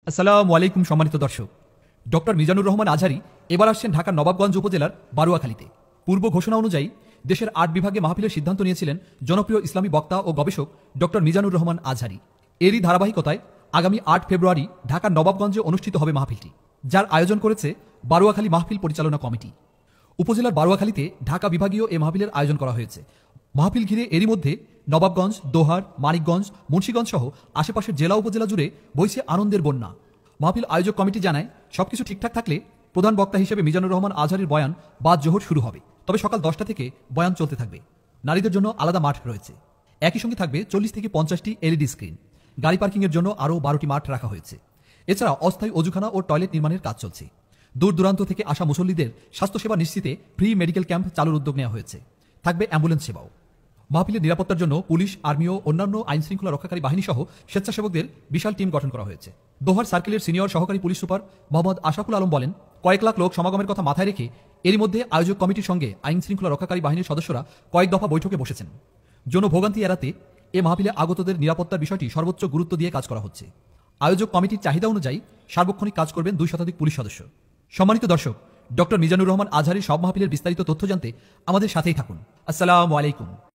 আসসালামু আলাইকুম সম্মানিত দর্শক। ডক্টর মিজানুর রহমান আজহারী এবার আসছেন ঢাকার নবাবগঞ্জ উপজেলার বারুয়াখালীতে। পূর্ব ঘোষণা অনুযায়ী দেশের ৮ বিভাগে মাহফিলের সিদ্ধান্ত নিয়েছিলেন জনপ্রিয় ইসলামী বক্তা ও গবেষক ডক্টর মিজানুর রহমান আজহারী। এরই ধারাবাহিকতায় আগামী ৮ ফেব্রুয়ারি ঢাকার নবাবগঞ্জে অনুষ্ঠিত হবে মাহফিলটি, যার আয়োজন করেছে বারুয়াখালী মাহফিল পরিচালনা কমিটি। উপজেলার বারুয়াখালীতে ঢাকা বিভাগীয় এ মাহফিলের আয়োজন করা হয়েছে। মাহফিল ঘিরে এরই মধ্যে নবাবগঞ্জ, দোহার, মানিকগঞ্জ, মুন্সিগঞ্জ সহ আশেপাশের জেলা উপজেলা জুড়ে বইছে আনন্দের বন্যা। মাহফিল আয়োজক কমিটি জানায়, সবকিছু ঠিকঠাক থাকলে প্রধান বক্তা হিসেবে মিজানুর রহমান আজহারীর বয়ান বাদ জোহর শুরু হবে। তবে সকাল 10টা থেকে বয়ান চলতে থাকবে। নারীদের জন্য আলাদা মাঠ রয়েছে। একই সঙ্গে থাকবে 40 থেকে 50টি এলইডি স্ক্রিন। গাড়ি পার্কিংয়ের জন্য আরও 12টি মাঠ রাখা হয়েছে। এছাড়া অস্থায়ী অজুখানা ও টয়লেট নির্মাণের কাজ চলছে। দূর দূরান্ত থেকে আসা মুসল্লিদের স্বাস্থ্যসেবা নিশ্চিতে ফ্রি মেডিকেল ক্যাম্প চালুর উদ্যোগ নেওয়া হয়েছে। থাকবে অ্যাম্বুলেন্স সেবাও। মাহফিলের নিরাপত্তার জন্য পুলিশ, আর্মি ও অন্যান্য আইন শৃঙ্খলা রক্ষাকারী বাহিনী সহ স্বেচ্ছাসেবকদের বিশাল টিম গঠন করা হয়েছে। দোহার সার্কেলের সিনিয়র সহকারী পুলিশ সুপার মোহাম্মদ আশরাফুল আলম বলেন, কয়েক লাখ লোক সমাগমের কথা মাথায় রেখে এরই মধ্যে আয়োজক কমিটির সঙ্গে আইন শৃঙ্খলা রক্ষাকারী বাহিনীর সদস্যরা কয়েক দফা বৈঠকে বসেছেন। জনভোগান্তি এড়াতে এ মাহফিলে আগতদের নিরাপত্তার বিষয়টি সর্বোচ্চ গুরুত্ব দিয়ে কাজ করা হচ্ছে। আয়োজক কমিটির চাহিদা অনুযায়ী সার্বক্ষণিক কাজ করবেন 2 শতাধিক পুলিশ সদস্য। সম্মানিত দর্শক, ডক্টর মিজানুর রহমান আজহারীর সব মাহফিলের বিস্তারিত তথ্য জানতে আমাদের সাথেই থাকুন। আসসালামু আলাইকুম।